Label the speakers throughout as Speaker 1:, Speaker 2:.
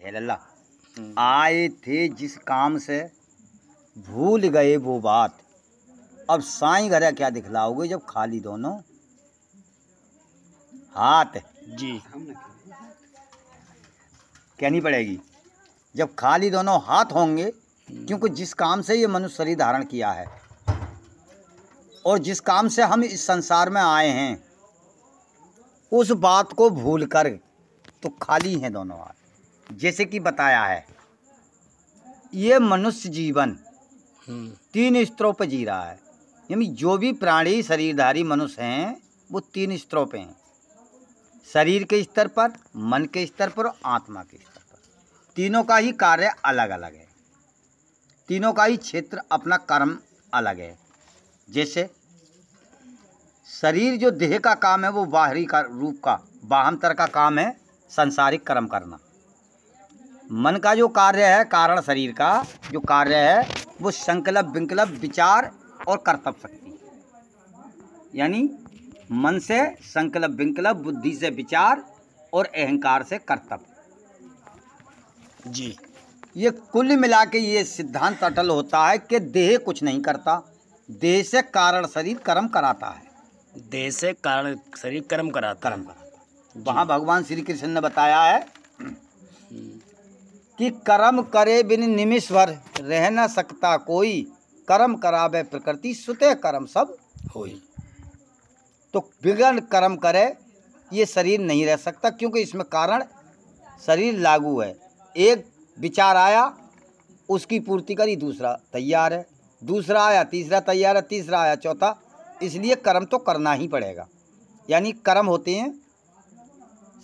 Speaker 1: है लल्ला। आए थे जिस काम से भूल गए वो बात, अब साईं घरे क्या दिखलाओगे जब खाली दोनों हाथ।
Speaker 2: जी
Speaker 1: कहनी पड़ेगी जब खाली दोनों हाथ होंगे, क्योंकि जिस काम से ये मनुष्य शरीर धारण किया है और जिस काम से हम इस संसार में आए हैं, उस बात को भूल कर तो खाली हैं दोनों हाथ। जैसे कि बताया है, ये मनुष्य जीवन 3 स्तरों पर जी रहा है। यानी जो भी प्राणी शरीरधारी मनुष्य हैं वो 3 स्तरों पे हैं, शरीर के स्तर पर, मन के स्तर पर और आत्मा के स्तर पर। तीनों का ही कार्य अलग अलग है, तीनों का ही क्षेत्र अपना कर्म अलग है। जैसे शरीर जो देह का काम है वो बाहरी का रूप का बाहंतर का काम है संसारिक कर्म करना। मन का जो कार्य है, कारण शरीर का जो कार्य है वो संकल्प विकल्प विचार और कर्तव्य शक्ति। यानी मन से संकल्प विकल्प, बुद्धि से विचार और अहंकार से कर्तव्य।
Speaker 2: जी
Speaker 1: ये कुल मिला के ये सिद्धांत अटल होता है कि देह कुछ नहीं करता, देह से कारण शरीर कर्म कराता है।
Speaker 2: देह से कारण शरीर कर्म कराता
Speaker 1: कर्म कराता। वहाँ भगवान श्री कृष्ण ने बताया है कि कर्म करे बिन निमिष भर रह न सकता कोई, कर्म करावे प्रकृति सुते कर्म सब
Speaker 2: होई।
Speaker 1: तो बिगड़ कर्म करे ये शरीर नहीं रह सकता, क्योंकि इसमें कारण शरीर लागू है। एक विचार आया उसकी पूर्ति करी, दूसरा तैयार है, दूसरा आया तीसरा तैयार है, तीसरा आया चौथा, इसलिए कर्म तो करना ही पड़ेगा। यानी कर्म होते हैं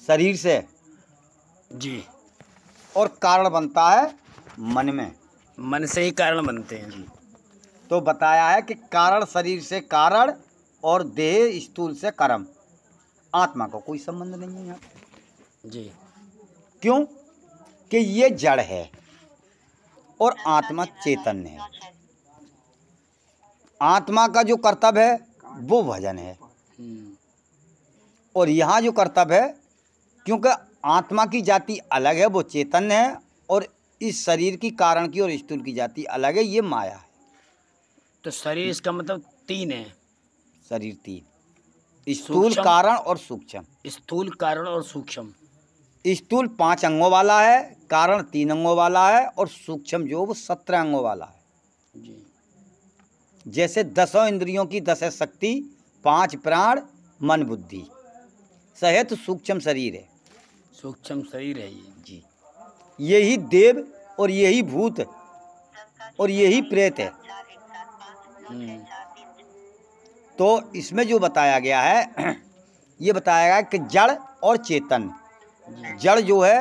Speaker 1: शरीर से
Speaker 2: जी,
Speaker 1: और कारण बनता है मन में,
Speaker 2: मन से ही कारण बनते हैं। जी
Speaker 1: तो बताया है कि कारण शरीर से कारण और देह स्थूल से कर्म। आत्मा का कोई संबंध नहीं है यहाँ।
Speaker 2: जी
Speaker 1: क्यों कि ये जड़ है और आत्मा चैतन्य है। आत्मा का जो कर्तव्य है वो भजन है, और यहाँ जो कर्तव्य है, क्योंकि आत्मा की जाति अलग है वो चैतन्य है, और इस शरीर की कारण की और स्थूल की जाति अलग है ये माया है।
Speaker 2: तो शरीर इसका मतलब 3 है।
Speaker 1: शरीर 3, स्थूल कारण और सूक्ष्म।
Speaker 2: स्थूल कारण और सूक्ष्म।
Speaker 1: स्थूल 5 अंगों वाला है, कारण 3 अंगों वाला है, और सूक्ष्म जो वो 17 अंगों वाला है।
Speaker 2: जी
Speaker 1: जैसे 10 इंद्रियों की 10 शक्ति, 5 प्राण, मन बुद्धि सहित सूक्ष्म शरीर है।
Speaker 2: सूक्ष्म शरीर है ये।
Speaker 1: जी, यही देव और यही भूत और यही प्रेत है। तो इसमें जो बताया गया है ये बताया गया कि जड़ और चेतन। जड़ जो है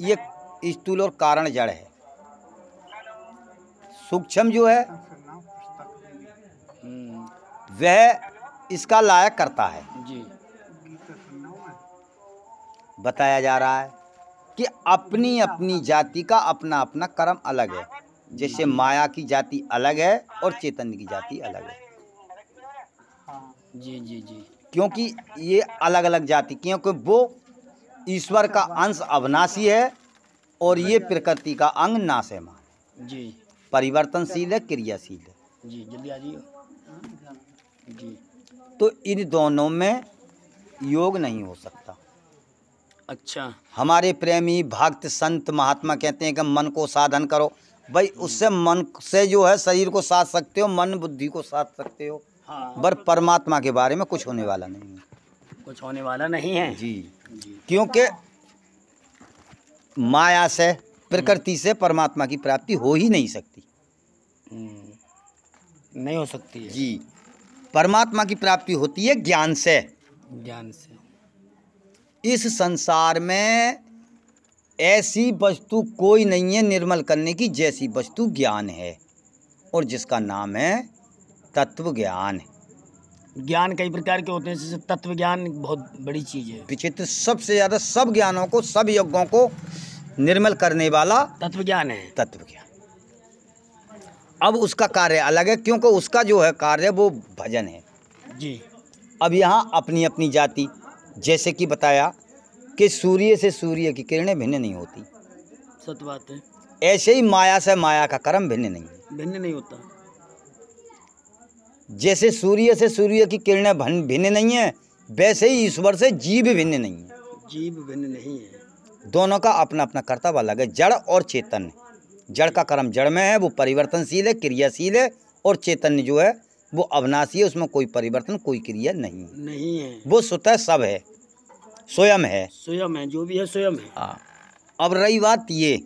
Speaker 1: ये स्थूल और कारण जड़ है, सूक्ष्म जो है वह इसका लायक करता है।
Speaker 2: जी
Speaker 1: बताया जा रहा है कि अपनी अपनी जाति का अपना अपना कर्म अलग है। जैसे माया की जाति अलग है और चैतन्य की जाति अलग है।
Speaker 2: जी जी जी
Speaker 1: क्योंकि ये अलग अलग जाति, क्योंकि वो ईश्वर का अंश अविनाशी है और ये प्रकृति का अंग नाशमान।
Speaker 2: जी
Speaker 1: परिवर्तनशील है, क्रियाशील है।
Speaker 2: जी जल्दी आ जाइए। जी
Speaker 1: तो इन दोनों में योग नहीं हो सकता।
Speaker 2: अच्छा,
Speaker 1: हमारे प्रेमी भक्त संत महात्मा कहते हैं कि मन को साधन करो। भाई उससे मन से जो है शरीर को साध सकते हो, मन बुद्धि को साध सकते हो,
Speaker 2: हाँ
Speaker 1: पर परमात्मा के बारे में कुछ होने वाला नहीं है।
Speaker 2: कुछ होने वाला नहीं है।
Speaker 1: जी,
Speaker 2: जी
Speaker 1: क्योंकि माया से प्रकृति से परमात्मा की प्राप्ति हो ही नहीं सकती।
Speaker 2: नहीं हो सकती है।
Speaker 1: जी, परमात्मा की प्राप्ति होती है ज्ञान से।
Speaker 2: ज्ञान से।
Speaker 1: इस संसार में ऐसी वस्तु कोई नहीं है निर्मल करने की जैसी वस्तु ज्ञान है, और जिसका नाम है तत्व ज्ञान।
Speaker 2: ज्ञान कई प्रकार के होते हैं, जैसे तत्व ज्ञान बहुत बड़ी चीज है।
Speaker 1: विचित्र सबसे ज़्यादा सब ज्ञानों को, सब यज्ञों को निर्मल करने वाला
Speaker 2: तत्व ज्ञान है।
Speaker 1: तत्व ज्ञान। अब उसका कार्य अलग है, क्योंकि उसका जो है कार्य वो भजन है।
Speaker 2: जी
Speaker 1: अब यहाँ अपनी अपनी जाति, जैसे कि बताया कि सूर्य से सूर्य की किरणें भिन्न नहीं होती।
Speaker 2: सत्य बात है।
Speaker 1: ऐसे ही माया से माया का कर्म भिन्न नहीं है।
Speaker 2: भिन्न नहीं होता।
Speaker 1: जैसे सूर्य से सूर्य की किरणें भिन्न नहीं है, वैसे ही ईश्वर से जीव भिन्न नहीं है।
Speaker 2: जीव भिन्न नहीं है।
Speaker 1: दोनों का अपना अपना कर्तव्य अलग है, जड़ और चैतन्य। जड़ का कर्म जड़ में है, वो परिवर्तनशील है, क्रियाशील है, और चैतन्य जो है वो अविनाशी है, उसमें कोई परिवर्तन कोई क्रिया नहीं
Speaker 2: है।
Speaker 1: वो स्वतः सब है, स्वयं है।
Speaker 2: स्वयं है, जो भी है स्वयं है।
Speaker 1: हाँ। अब रही बात ये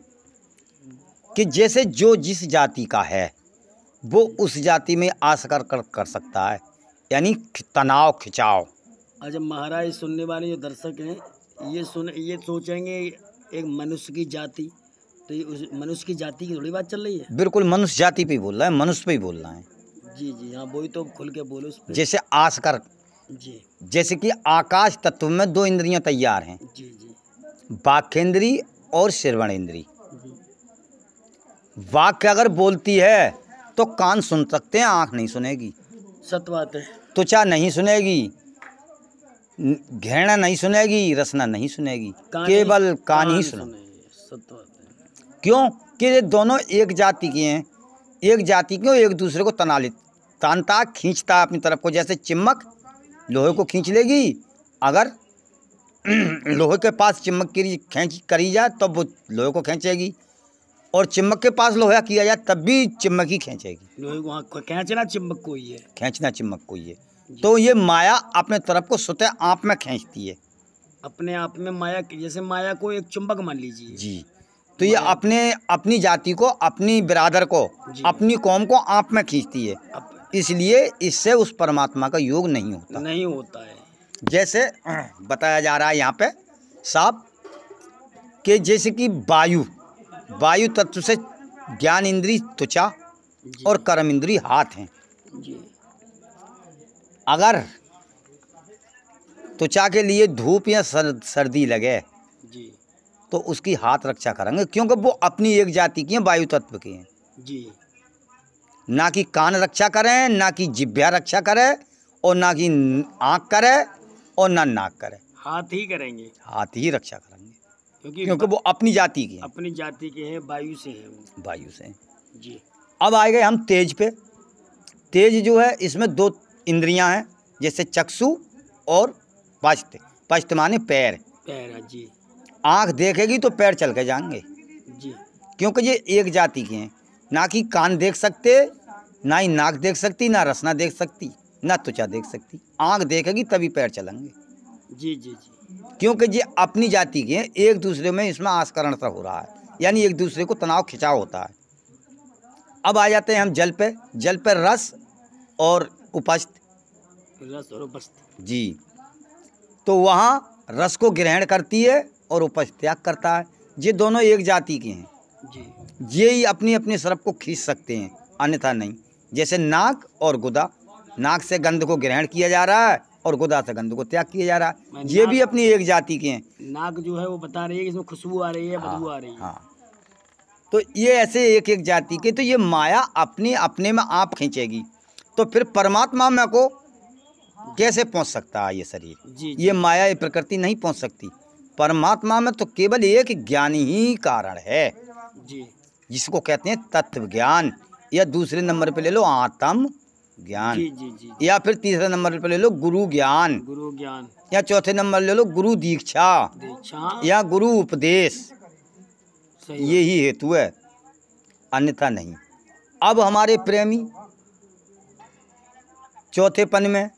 Speaker 1: कि जैसे जो जिस जाति का है वो उस जाति में आकर कर सकता है, यानी तनाव खिंचाव।
Speaker 2: अच्छा महाराज, सुनने वाले जो दर्शक हैं ये सोचेंगे एक मनुष्य की जाति, तो ये उस मनुष्य की जाति की थोड़ी बात चल रही है।
Speaker 1: बिल्कुल मनुष्य जाति पे ही बोल रहा है, मनुष्य पे ही बोल रहा है।
Speaker 2: जी जी हाँ, वही तो खुल के बोलो उस पे।
Speaker 1: जैसे आसकर,
Speaker 2: जी
Speaker 1: जैसे कि आकाश तत्व में दो इंद्रियां तैयार हैं,
Speaker 2: जी जी
Speaker 1: वाक्येंद्री और श्रवणेंद्री।
Speaker 2: जी।
Speaker 1: वाक्य अगर बोलती है तो कान सुन सकते हैं, आँख नहीं सुनेगी।
Speaker 2: सत्य बात है।
Speaker 1: त्वचा नहीं सुनेगी, घृणा नहीं सुनेगी, रसना नहीं सुनेगी, केवल कान ही सुनेगी।
Speaker 2: सत्य बात है।
Speaker 1: क्यों कि ये दोनों एक जाति के हैं, एक जाति के, एक दूसरे को तानता खींचता अपनी तरफ को। जैसे चिम्मक लोहे को खींच लेगी, अगर लोहे के पास चिम्मक की खींच करी जाए तब वो लोहे को खींचेगी, और चिम्मक के पास लोहा किया जाए तब भी चिम्मक ही खींचेगी।
Speaker 2: लोहे को हाँ, खींचना चिम्मक को ही है।
Speaker 1: खींचना चिम्मक को ही है। तो ये माया अपने तरफ को स्वतः आप में खींचती है।
Speaker 2: अपने आप में माया, जैसे माया को एक चुंबक मान लीजिए
Speaker 1: जी। तो ये अपनी जाति को, अपनी बिरादर को, अपनी कौम को आप में खींचती है। इसलिए इससे उस परमात्मा का योग नहीं होता
Speaker 2: है।
Speaker 1: जैसे बताया जा रहा है यहाँ पे साफ कि जैसे कि वायु तत्व से ज्ञान इंद्री त्वचा और कर्म इंद्री हाथ हैं।
Speaker 2: जी।
Speaker 1: अगर त्वचा के लिए धूप या सर्दी लगे
Speaker 2: जी
Speaker 1: तो उसकी हाथ रक्षा करेंगे, क्योंकि वो अपनी एक जाति की हैं, वायु तत्व की हैं।
Speaker 2: जी।
Speaker 1: ना कि कान रक्षा करें, ना कि जिह्वा रक्षा करे, और ना कि आँख करे, और ना नाक करे।
Speaker 2: हाथ ही करेंगे,
Speaker 1: हाथ ही रक्षा करेंगे, क्योंकि वो अपनी जाति के हैं।
Speaker 2: अपनी जाति के हैं, वायु से हैं वो।
Speaker 1: वायु से।
Speaker 2: जी।
Speaker 1: अब आए गए हम तेज पे। तेज जो है इसमें दो इंद्रियां हैं, जैसे चक्षु और पश्च। पश्च माने पैर।
Speaker 2: पैर जी।
Speaker 1: आँख देखेगी तो पैर चल के जाएंगे
Speaker 2: जी,
Speaker 1: क्योंकि ये एक जाति के हैं। ना कि कान देख सकते, ना ही नाक देख सकती, ना रसना देख सकती, ना त्वचा देख सकती। आँख देखेगी तभी पैर चलेंगे।
Speaker 2: जी जी जी।
Speaker 1: क्योंकि ये अपनी जाति के हैं, एक दूसरे में इसमें आस्करण सा हो रहा है, यानी एक दूसरे को तनाव खिंचाव होता है। अब आ जाते हैं हम जल पे। जल पे रस और उपस्थ।
Speaker 2: रस और उपस्थ
Speaker 1: जी। तो वहाँ रस को ग्रहण करती है और उपस्थ त्याग करता है। ये दोनों एक जाति के हैं जी। ये ही अपनी अपनी सरफ को खींच सकते हैं, अन्यथा नहीं। जैसे नाक और गुदा, नाक से गंध को ग्रहण किया जा रहा है और गुदा से गंध को त्याग किया जा रहा है। ये भी अपनी एक जाति के हैं।
Speaker 2: नाक जो है वो बता रही है कि इसमें खुशबू आ रही है, बदबू आ रही है।
Speaker 1: हाँ। तो ये ऐसे एक एक जाति के। तो ये माया अपने अपने में आप खींचेगी, तो फिर परमात्मा में को कैसे पहुंच सकता है ये शरीर?
Speaker 2: जी।
Speaker 1: ये माया, ये प्रकृति नहीं पहुंच सकती परमात्मा में। तो केवल एक ज्ञान ही कारण है
Speaker 2: जी,
Speaker 1: जिसको कहते हैं तत्व ज्ञान, या दूसरे नंबर पे ले लो आत्म ज्ञान।
Speaker 2: जी जी जी।
Speaker 1: या फिर तीसरे नंबर पे ले लो गुरु ज्ञान, या चौथे नंबर ले लो गुरु दीक्षा, या गुरु उपदेश। यही हेतु है, अन्यथा नहीं। अब हमारे प्रेमी चौथेपन में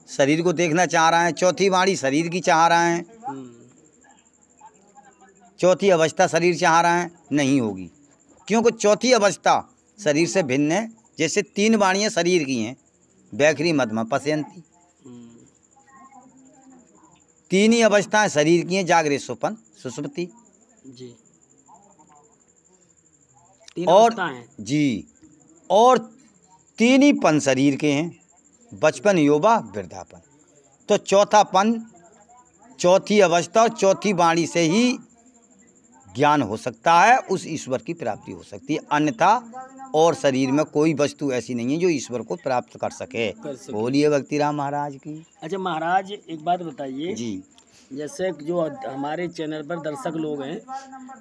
Speaker 1: शरीर को देखना चाह रहे हैं, चौथी वाणी शरीर की चाह रहे हैं, चौथी अवस्था शरीर चाह रहे हैं, नहीं होगी। क्योंकि चौथी अवस्था शरीर से भिन्न है। जैसे तीन वाणियाँ शरीर की हैं, वैखरी मध्यमा पश्यंती। तीन ही अवस्थाएं शरीर की हैं, जागृत स्वप्न सुषुप्ति
Speaker 2: जी।
Speaker 1: और जी, और तीन ही पन शरीर के हैं, बचपन, यौवा, वृद्धापन। तो चौथा पन, चौथी अवस्था और चौथी वाणी से ही ज्ञान हो सकता है, उस ईश्वर की प्राप्ति हो सकती है। अन्यथा और शरीर में कोई वस्तु ऐसी नहीं है जो ईश्वर को प्राप्त कर सके। बोलिए भक्तिराम महाराज की।
Speaker 2: अच्छा महाराज, एक बात बताइए
Speaker 1: जी,
Speaker 2: जैसे जो हमारे चैनल पर दर्शक लोग हैं,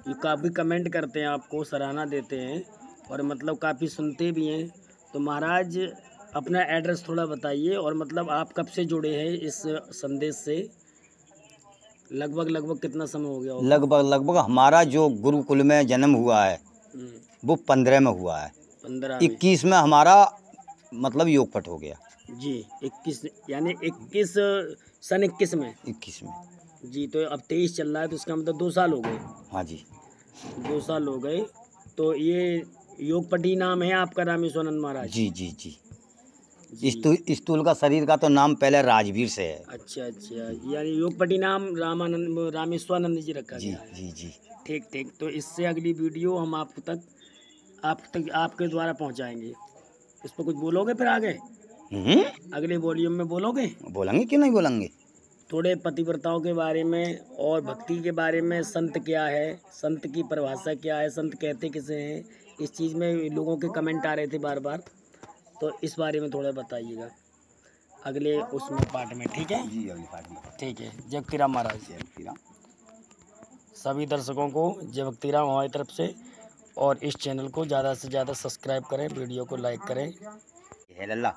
Speaker 2: ये काफ़ी कमेंट करते हैं, आपको सराहना देते हैं और मतलब काफ़ी सुनते भी हैं। तो महाराज अपना एड्रेस थोड़ा बताइए और मतलब आप कब से जुड़े हैं इस संदेश से? लगभग कितना समय हो गया होगा?
Speaker 1: लगभग हमारा जो गुरुकुल में जन्म हुआ है वो 15 में हुआ है।
Speaker 2: 15 में
Speaker 1: 21 में हमारा मतलब योगपट हो गया
Speaker 2: जी। 21 यानी 21 सन 21 में
Speaker 1: 21 में।
Speaker 2: जी। तो अब 23 चल रहा है, तो इसका मतलब 2 साल हो गए।
Speaker 1: हाँ जी
Speaker 2: 2 साल हो गए। तो ये योगपटी नाम है आपका, रामेश्वरानंद महाराज?
Speaker 1: जी जी जी।
Speaker 2: जी।
Speaker 1: स्थूल का शरीर का तो नाम पहले राजवीर से है।
Speaker 2: अच्छा अच्छा, यानी योगपटी नाम रामेश्वरानंद जी रखा
Speaker 1: जी
Speaker 2: गया है।
Speaker 1: जी जी।
Speaker 2: ठीक ठीक। तो इससे अगली वीडियो हम आप तक आपके द्वारा पहुंचाएंगे। इस पर कुछ बोलोगे फिर आगे? अगले वॉल्यूम में बोलोगे?
Speaker 1: बोलेंगे, क्यों नहीं बोलेंगे।
Speaker 2: थोड़े पतिव्रताओं के बारे में और भक्ति के बारे में, संत क्या है, संत की परिभाषा क्या है, संत कहते किसे हैं, इस चीज़ में लोगों के कमेंट आ रहे थे बार बार, तो इस बारे में थोड़ा बताइएगा अगले उसमें पार्ट में। ठीक है
Speaker 1: जी अगली पार्ट में।
Speaker 2: ठीक है। जय भक्तिराम महाराज।
Speaker 1: जय भक्तिराम।
Speaker 2: सभी दर्शकों को जय भक्तिराम हमारी तरफ से, और इस चैनल को ज़्यादा से ज़्यादा सब्सक्राइब करें, वीडियो को लाइक करें।
Speaker 1: है लल्ला।